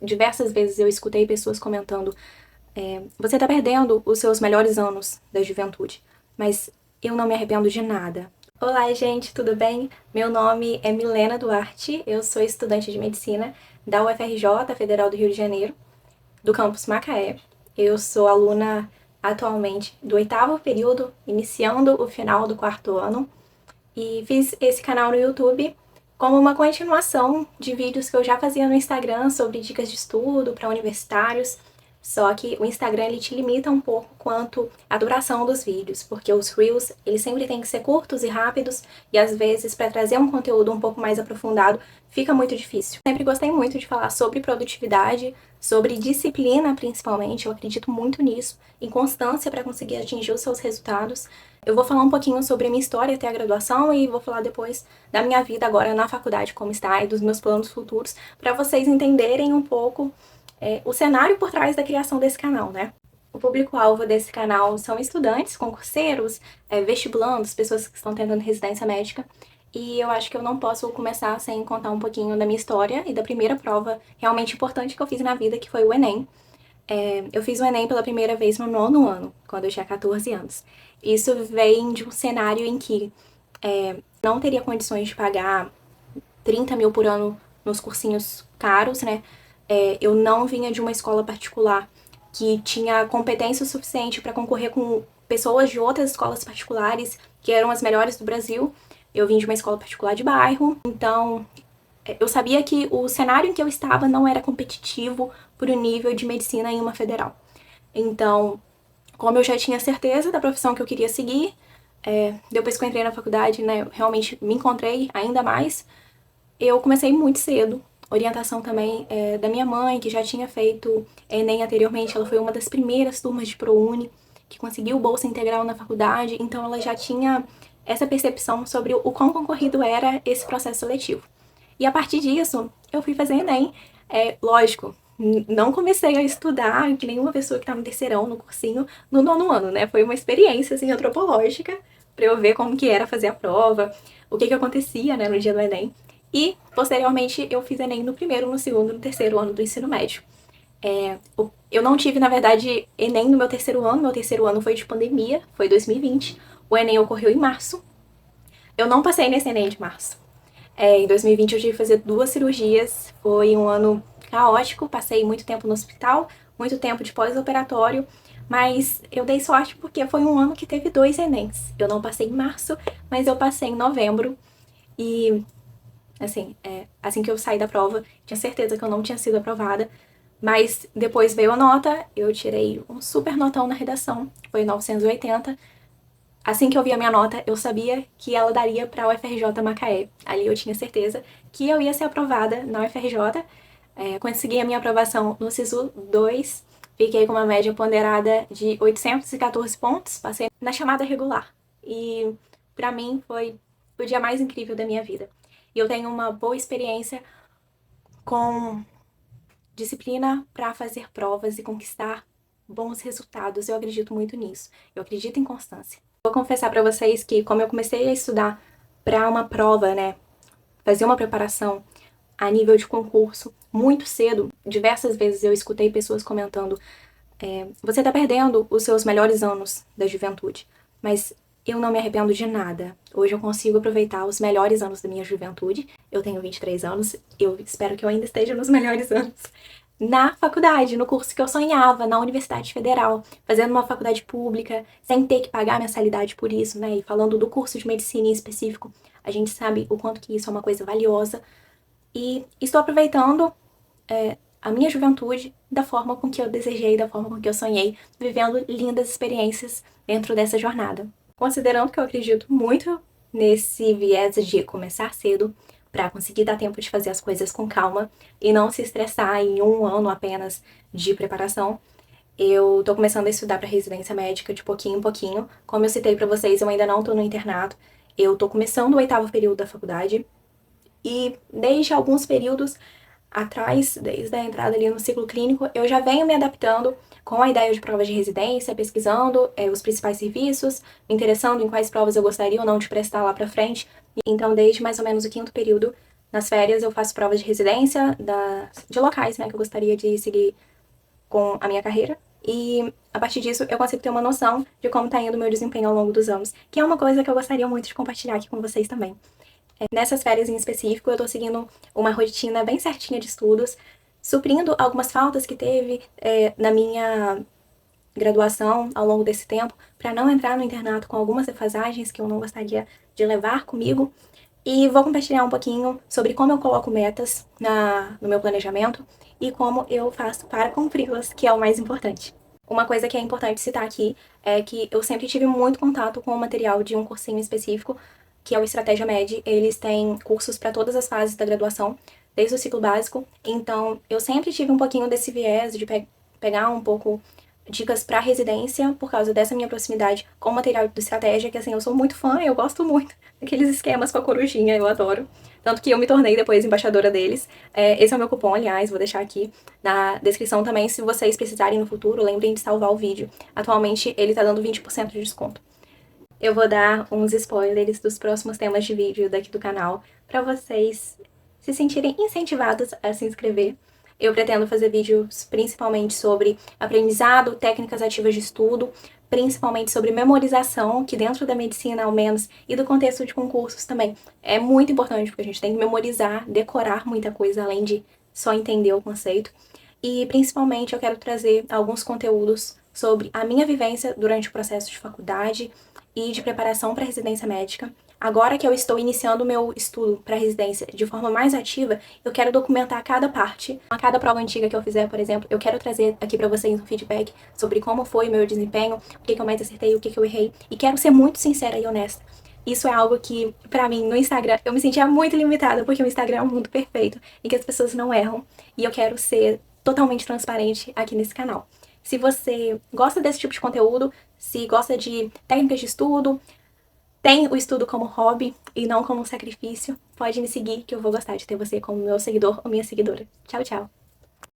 Diversas vezes eu escutei pessoas comentando: você tá perdendo os seus melhores anos da juventude. Mas eu não me arrependo de nada. Olá, gente, tudo bem? Meu nome é Milena Duarte, eu sou estudante de medicina da UFRJ, Federal do Rio de Janeiro, do campus Macaé. Eu sou aluna atualmente do 8º período, iniciando o final do 4º ano, e fiz esse canal no YouTube como uma continuação de vídeos que eu já fazia no Instagram sobre dicas de estudo para universitários. Só que o Instagram ele te limita um pouco quanto à duração dos vídeos, porque os Reels eles sempre têm que ser curtos e rápidos, e às vezes para trazer um conteúdo um pouco mais aprofundado fica muito difícil. Sempre gostei muito de falar sobre produtividade, sobre disciplina principalmente, eu acredito muito nisso, em constância para conseguir atingir os seus resultados. Eu vou falar um pouquinho sobre a minha história até a graduação e vou falar depois da minha vida agora na faculdade, como está, e dos meus planos futuros, para vocês entenderem um pouco o cenário por trás da criação desse canal, né? O público-alvo desse canal são estudantes, concurseiros, vestibulandos, pessoas que estão tentando residência médica, e eu acho que eu não posso começar sem contar um pouquinho da minha história e da primeira prova realmente importante que eu fiz na vida, que foi o Enem. Eu fiz o Enem pela primeira vez no 9º ano, quando eu tinha 14 anos. Isso vem de um cenário em que não teria condições de pagar 30 mil por ano nos cursinhos caros, né? Eu não vinha de uma escola particular que tinha competência suficiente para concorrer com pessoas de outras escolas particulares que eram as melhores do Brasil. Eu vim de uma escola particular de bairro, então eu sabia que o cenário em que eu estava não era competitivo para o nível de medicina em uma federal. Então, como eu já tinha certeza da profissão que eu queria seguir, depois que eu entrei na faculdade, né, eu realmente me encontrei ainda mais. Eu comecei muito cedo. Orientação também da minha mãe, que já tinha feito Enem anteriormente. Ela foi uma das primeiras turmas de ProUni que conseguiu bolsa integral na faculdade. Então ela já tinha essa percepção sobre o quão concorrido era esse processo seletivo. E a partir disso, eu fui fazer Enem. Lógico, não comecei a estudar que nenhuma pessoa que estava no terceirão, no cursinho, no 9º ano, né? Foi uma experiência, assim, antropológica, para eu ver como que era fazer a prova, o que acontecia, né, no dia do Enem. E, posteriormente, eu fiz Enem no 1º, no 2º, no 3º ano do ensino médio. Eu não tive, na verdade, Enem no meu 3º ano. Meu 3º ano foi de pandemia, foi 2020. O Enem ocorreu em março. Eu não passei nesse Enem de março. Em 2020 eu tive que fazer 2 cirurgias. Foi um ano caótico, passei muito tempo no hospital, muito tempo de pós-operatório. Mas eu dei sorte porque foi um ano que teve 2 Enems. Eu não passei em março, mas eu passei em novembro. E assim que eu saí da prova, tinha certeza que eu não tinha sido aprovada, mas depois veio a nota, eu tirei um super notão na redação, foi 980. Assim que eu vi a minha nota, eu sabia que ela daria para a UFRJ Macaé. Ali eu tinha certeza que eu ia ser aprovada na UFRJ. Consegui a minha aprovação no SISU 2, fiquei com uma média ponderada de 814 pontos, passei na chamada regular. E para mim foi o dia mais incrível da minha vida. E eu tenho uma boa experiência com disciplina para fazer provas e conquistar bons resultados. Eu acredito muito nisso. Eu acredito em constância. Vou confessar para vocês que, como eu comecei a estudar para uma prova, né, fazer uma preparação a nível de concurso muito cedo, diversas vezes eu escutei pessoas comentando: você tá perdendo os seus melhores anos da juventude. Mas eu não me arrependo de nada. Hoje eu consigo aproveitar os melhores anos da minha juventude. Eu tenho 23 anos, eu espero que eu ainda esteja nos melhores anos. Na faculdade, no curso que eu sonhava, na Universidade Federal, fazendo uma faculdade pública, sem ter que pagar mensalidade por isso, né? E falando do curso de medicina em específico, a gente sabe o quanto que isso é uma coisa valiosa. E estou aproveitando a minha juventude da forma com que eu desejei, da forma com que eu sonhei, vivendo lindas experiências dentro dessa jornada. Considerando que eu acredito muito nesse viés de começar cedo para conseguir dar tempo de fazer as coisas com calma e não se estressar em um ano apenas de preparação, eu tô começando a estudar para residência médica de pouquinho em pouquinho. Como eu citei para vocês, eu ainda não tô no internato. Eu tô começando o 8º período da faculdade e desde alguns períodos atrás, desde a entrada ali no ciclo clínico, eu já venho me adaptando com a ideia de provas de residência, pesquisando os principais serviços, me interessando em quais provas eu gostaria ou não de prestar lá pra frente. Então, desde mais ou menos o 5º período, Nas férias eu faço provas de residência de locais, né, que eu gostaria de seguir com a minha carreira. E a partir disso eu consigo ter uma noção de como está indo o meu desempenho ao longo dos anos, que é uma coisa que eu gostaria muito de compartilhar aqui com vocês também. Nessas férias em específico, eu tô seguindo uma rotina bem certinha de estudos, suprindo algumas faltas que teve na minha graduação ao longo desse tempo, para não entrar no internato com algumas defasagens que eu não gostaria de levar comigo. E vou compartilhar um pouquinho sobre como eu coloco metas no meu planejamento e como eu faço para cumpri-las, que é o mais importante. Uma coisa que é importante citar aqui é que eu sempre tive muito contato com o material de um cursinho específico, que é o Estratégia Med. Eles têm cursos para todas as fases da graduação, desde o ciclo básico. Então, eu sempre tive um pouquinho desse viés de pegar um pouco dicas para residência por causa dessa minha proximidade com o material do Estratégia, que assim, eu sou muito fã, eu gosto muito daqueles esquemas com a corujinha, eu adoro. Tanto que eu me tornei depois embaixadora deles. Esse é o meu cupom, aliás, vou deixar aqui na descrição também. Se vocês precisarem no futuro, lembrem de salvar o vídeo. Atualmente ele tá dando 20% de desconto. Eu vou dar uns spoilers dos próximos temas de vídeo daqui do canal para vocês se sentirem incentivados a se inscrever. Eu pretendo fazer vídeos principalmente sobre aprendizado, técnicas ativas de estudo, principalmente sobre memorização, que dentro da medicina, ao menos, e do contexto de concursos também, é muito importante, porque a gente tem que memorizar, decorar muita coisa, além de só entender o conceito. E, principalmente, eu quero trazer alguns conteúdos sobre a minha vivência durante o processo de faculdade e de preparação para a residência médica. Agora que eu estou iniciando o meu estudo para residência de forma mais ativa, eu quero documentar cada parte. A cada prova antiga que eu fizer, por exemplo, eu quero trazer aqui para vocês um feedback sobre como foi o meu desempenho, o que eu mais acertei, o que eu errei. E quero ser muito sincera e honesta. Isso é algo que, pra mim, no Instagram, eu me sentia muito limitada, porque o Instagram é um mundo perfeito e que as pessoas não erram. E eu quero ser totalmente transparente aqui nesse canal. Se você gosta desse tipo de conteúdo, se gosta de técnicas de estudo, tem o estudo como hobby e não como um sacrifício, pode me seguir que eu vou gostar de ter você como meu seguidor ou minha seguidora. Tchau, tchau!